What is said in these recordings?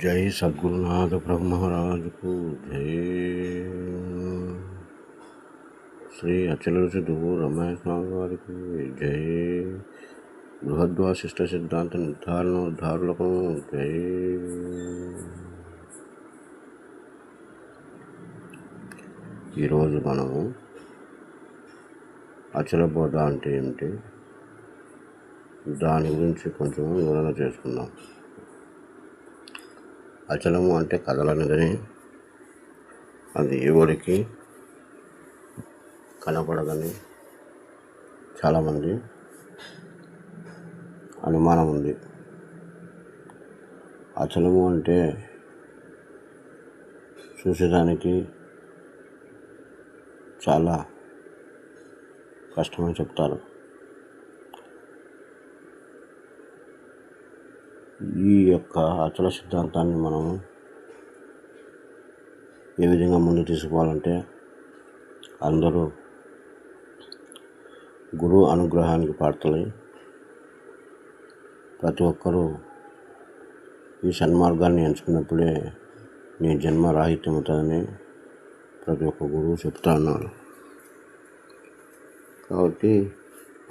జై సద్గురునాథ బ్రహ్మరాజుకు జై. శ్రీ అచల సిద్ధు రమేష్ స్వామి వారికి జై. బృహద్వాసిష్ట సిద్ధాంత నిర్ధారులకు జై. ఈరోజు మనము అచల బోధ అంటే ఏమిటి, దాని గురించి కొంచెం వివరణ చేసుకుందాం. అచలము అంటే కదలనిదని, అది ఎవరికి కనపడదని చాలామంది అనుమానం ఉంది. అచలము అంటే చూసేదానికి చాలా కష్టమని చెప్తారు. ఈ యొక్క అచల సిద్ధాంతాన్ని మనం ఏ విధంగా ముందు తీసుకోవాలంటే, అందరూ గురువు అనుగ్రహానికి పాత్రలై ప్రతి ఒక్కరూ ఈ సన్మార్గాన్ని ఎంచుకున్నప్పుడే నీ జన్మ రాహిత్యం అవుతుందని ప్రతి ఒక్క గురువు చెప్తా ఉన్నారు. కాబట్టి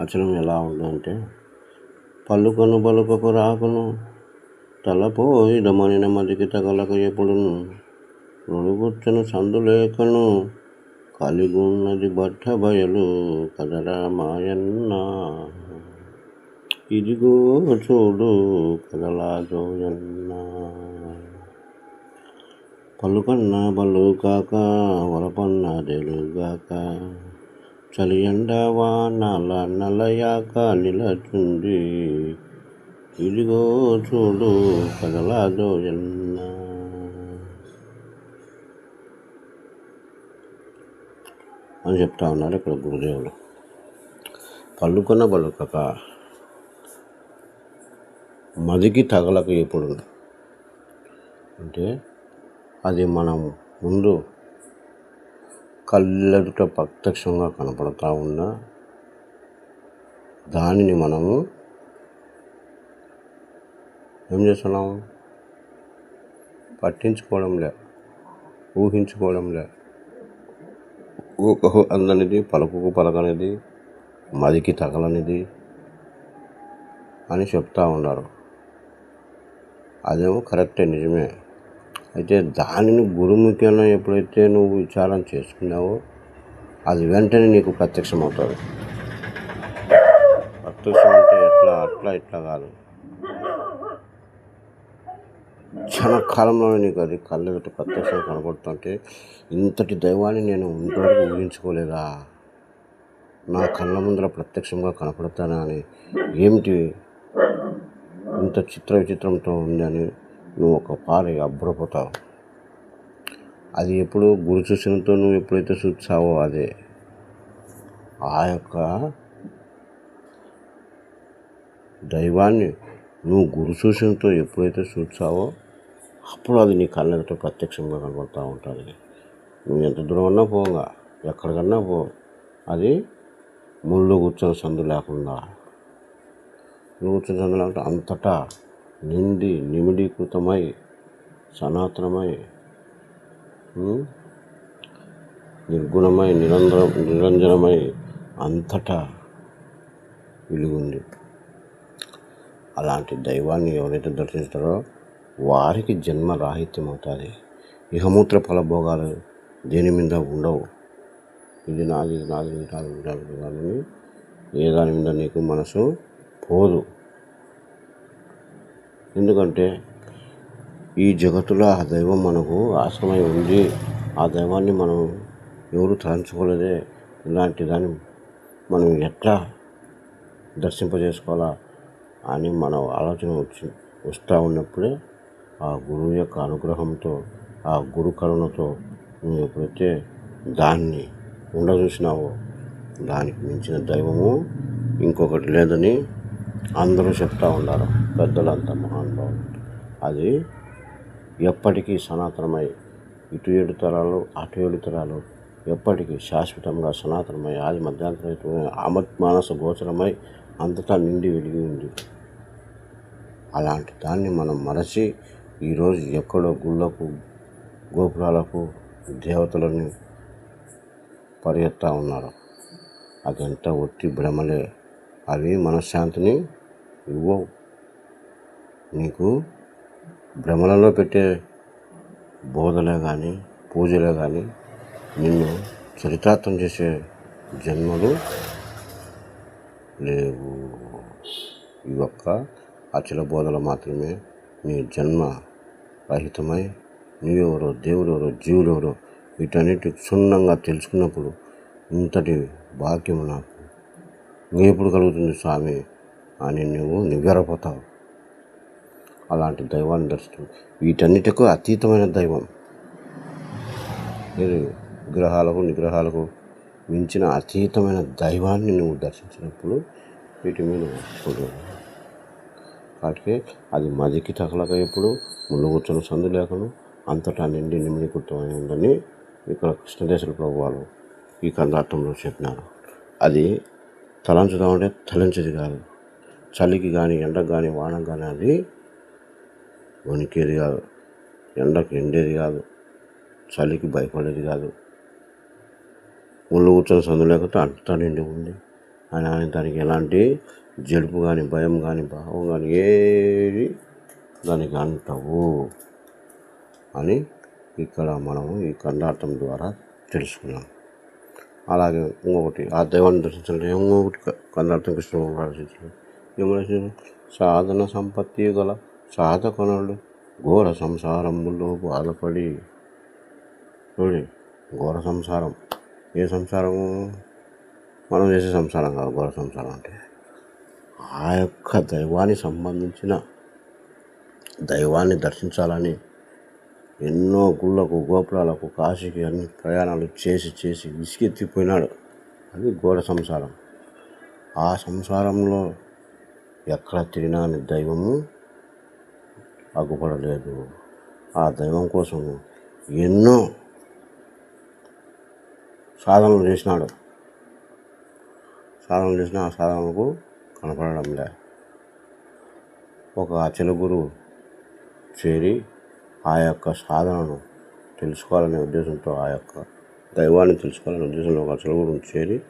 అచలం ఎలా ఉందంటే, పలుకను పలుకకు రాకును తలపోయిదమని నెమ్మదికి తగలక ఎప్పుడును నొడుగుచ్చను సందులేకను కలిగున్నది బట్ట బయలు కదరా మాయన్న, ఇదిగో చూడు కదలా జోయన్న. పలుకన్న బలుగాక వరపన్న తెలుగాక చలి ఎండవా నలయాక నిలచుండి, ఇదిగో చూడు కదలా జోయన్న అని చెప్తా ఉన్నారు ఇక్కడ గురుదేవులు. పలుకన పలుకక మదికి తగలక ఎప్పుడు అంటే, అది మనం ముందు కళ్ళెదుట ప్రత్యక్షంగా కనపడతా ఉన్నా దానిని మనము ఏం చేస్తున్నాము, పట్టించుకోవడంలే, ఊహించుకోవడంలే. ఊహకు అందనిది, పలుకుకు పలకనిది, మదికి తగలనిది అని చెప్తా ఉన్నారు. అదేమో కరెక్టే, నిజమే. అయితే దానిని గురుముఖ్యంగా ఎప్పుడైతే నువ్వు విచారం చేసుకున్నావో అది వెంటనే నీకు ప్రత్యక్షం అవుతుంది. ప్రత్యక్షం అంటే ఇట్లా కాదు, క్షణకాలంలోనే నీకు అది కళ్ళెదుట ప్రత్యక్షం కనబడుతుంటే, ఇంతటి దైవాన్ని నేను ఇంతవరకు ఊహించుకోలేదా, నా కళ్ళ ముందర ప్రత్యక్షంగా కనపడతానా అని, ఏమిటి ఇంత విచిత్రంతో ఉంది అని నువ్వు ఒక పారి అబ్బురపోతావు. అది ఎప్పుడు గురు సూచనతో నువ్వు ఎప్పుడైతే చూసావో, అదే ఆ యొక్క దైవాన్ని నువ్వు గురు సూచనతో ఎప్పుడైతే చూసావో అప్పుడు అది నీ కళ్ళతో ప్రత్యక్షంగా కనబడుతూ ఉంటుంది. నువ్వు ఎంత దూరం అన్నా పోగా, ఎక్కడికన్నా పో, అది ముళ్ళు కూర్చొని సందు లేకుండా, కూర్చొని సందు లేకుండా అంతటా నిమిడీకృతమై సనాతనమై నిర్గుణమై నిరంజనమై అంతటా వెలుగుంది. అలాంటి దైవాన్ని ఎవరైతే దర్శిస్తారో వారికి జన్మ రాహిత్యం అవుతుంది. ఇహమూత్ర ఫలభోగాలు దేని మీద ఉండవు. ఇది నాది కానీ ఏ దాని మీద నీకు మనసు పోదు. ఎందుకంటే ఈ జగత్తులో ఆ దైవం మనకు ఆశ్రమై ఉంది. ఆ దైవాన్ని మనం ఎవరు తలంచుకోలేదే, ఇలాంటి దాన్ని మనం ఎట్లా దర్శింపజేసుకోవాలా అని మన ఆలోచన వస్తూ ఉన్నప్పుడే ఆ గురువు యొక్క అనుగ్రహంతో, ఆ గురు కరుణతో నువ్వు ఎప్పుడైతే దాన్ని ఉండచూసినావో, దానికి మించిన దైవము ఇంకొకటి లేదని అందరూ చెప్తూ ఉన్నారు పెద్దలంతా, మహానుభావులు. అది ఎప్పటికీ సనాతనమై, ఇటు 7 తరాలు అటు 7 తరాలు ఎప్పటికీ శాశ్వతంగా సనాతనమై, ఆది మధ్యాంతరమై, మానస గోచరమై అంతటా నిండి వెలిగి ఉంది. అలాంటి దాన్ని మనం మరచి ఈరోజు ఎక్కడో గుళ్ళకు గోపురాలకు దేవతలని పరిగెత్తా ఉన్నారు. అదంతా ఒట్టి భ్రమలే. అవి మనశ్శాంతిని ఇవ్వవు. నీకు భ్రమలలో పెట్టే బోధలే కానీ పూజలే కానీ నిన్ను చరితార్థం చేసే జన్మలు లేవు. ఈ ఒక్క అచల బోధలు మాత్రమే నీ జన్మ రహితమై నీవెవరో దేవుడెవరో జీవులెవరో వీటన్నిటి క్షుణ్ణంగా తెలుసుకున్నప్పుడు ఇంతటి భాగ్యం నాకు ఎప్పుడు కలుగుతుంది స్వామి అని నువ్వు నివ్వెరపోతావు. అలాంటి దైవాన్ని దర్శించు. వీటన్నిటికీ అతీతమైన దైవం. విగ్రహాలకు నిగ్రహాలకు మించిన అతీతమైన దైవాన్ని నువ్వు దర్శించినప్పుడు వీటి మీద వస్తుంది. వాటికి అది మదికి తగలక ఎప్పుడు ముళ్ళు కూర్చొని సందు లేకను అంతటా నిండి నిమిడికృతమై ఉందని ఇక్కడ కృష్ణదేశుల ప్రభువాలు ఈ కందార్థంలో చెప్పినారు. అది తలంచుదామంటే తలంచేది కాదు. చలికి కానీ ఎండకు కానీ వానకు కానీ అది వణికేది కాదు. ఎండకు ఎండేది కాదు. చలికి భయపడేది కాదు. ముళ్ళు కూర్చొని సందు లేకపోతే అంతా నిండి ఉంది అని దానికి ఎలాంటి జడుపు కానీ భయం కానీ భావం కానీ ఏది దానికి అంటవు అని ఇక్కడ మనము ఈ కందార్థం ద్వారా తెలుసుకున్నాం. అలాగే ఇంకొకటి ఆ దైవాన్ని దర్శించాలంటే ఇంకొకటి కందార్థం కృష్ణ రచించారు. ఏమని సాధన సంపత్తి గల సాధకునుడు ఘోర సంసారములో బాధపడి చూడి. ఘోర సంసారం ఏ సంసారము? మనం చేసే సంసారం కాదు ఘోర సంసారం అంటే. ఆ యొక్క దైవానికి సంబంధించిన దైవాన్ని దర్శించాలని ఎన్నో గుళ్ళకు గోపురాలకు కాశీకి అన్ని ప్రయాణాలు చేసి విసిగెత్తిపోయినాడు. అది ఘోర సంసారం. ఆ సంసారంలో ఎక్కడ తిరిగినా దైవము అగ్గుపడలేదు. ఆ దైవం కోసం ఎన్నో సాధనలు చేసినాడు. సాధనలు చేసిన ఆ సాధనలకు కనపడడంలే. ఒక అచల గురువు చేరి ఆ యొక్క సాధనను తెలుసుకోవాలనే ఉద్దేశంతో ఆ యొక్క దైవాన్ని తెలుసుకోవాలనే ఉద్దేశంలో ఒక అచల గురువును చేరి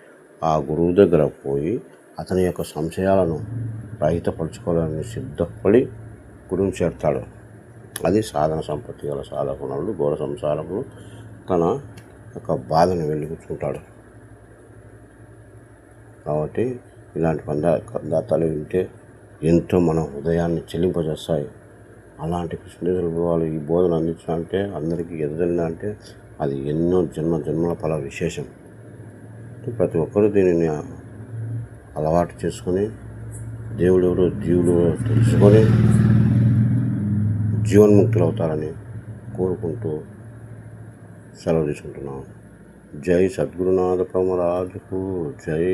ఆ గురువు దగ్గర పోయి అతని యొక్క సంశయాలను రహితపరచుకోవాలని సిద్ధపడి గురువుని చేరుతాడు. అది సాధన సంపత్తి గల సాధకునుడు ఘోర సంసారంలో తన యొక్క బాధను వెళ్ళిపుచ్చుకుంటాడు. కాబట్టి ఇలాంటి కందార్థాలు వింటే ఎంతో మన హృదయాన్ని చెల్లింపజేస్తాయి. అలాంటి కృష్ణదేశుల వాళ్ళు ఈ బోధన అందించాలంటే అందరికీ ఎదజల్లిన అంటే అది ఎన్నో జన్మల ఫల విశేషం. ప్రతి ఒక్కరూ దీనిని అలవాటు చేసుకొని దేవుడెవరో జీవులెవరో తెలుసుకొని జీవన్ముక్తులు అవుతారని కోరుకుంటూ సెలవు తీసుకుంటున్నాం. జై సద్గురునాథ ప్రమరాజుకు జై.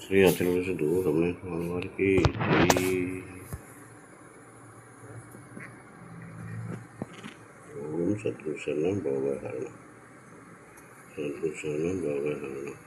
శ్రీ అచల విశుద్ధు రమణేశ్వర వారికి జై. ఓం సద్గురు శరణం భవభయ హరణ. సద్గురు శరణం భవభయ హరణ.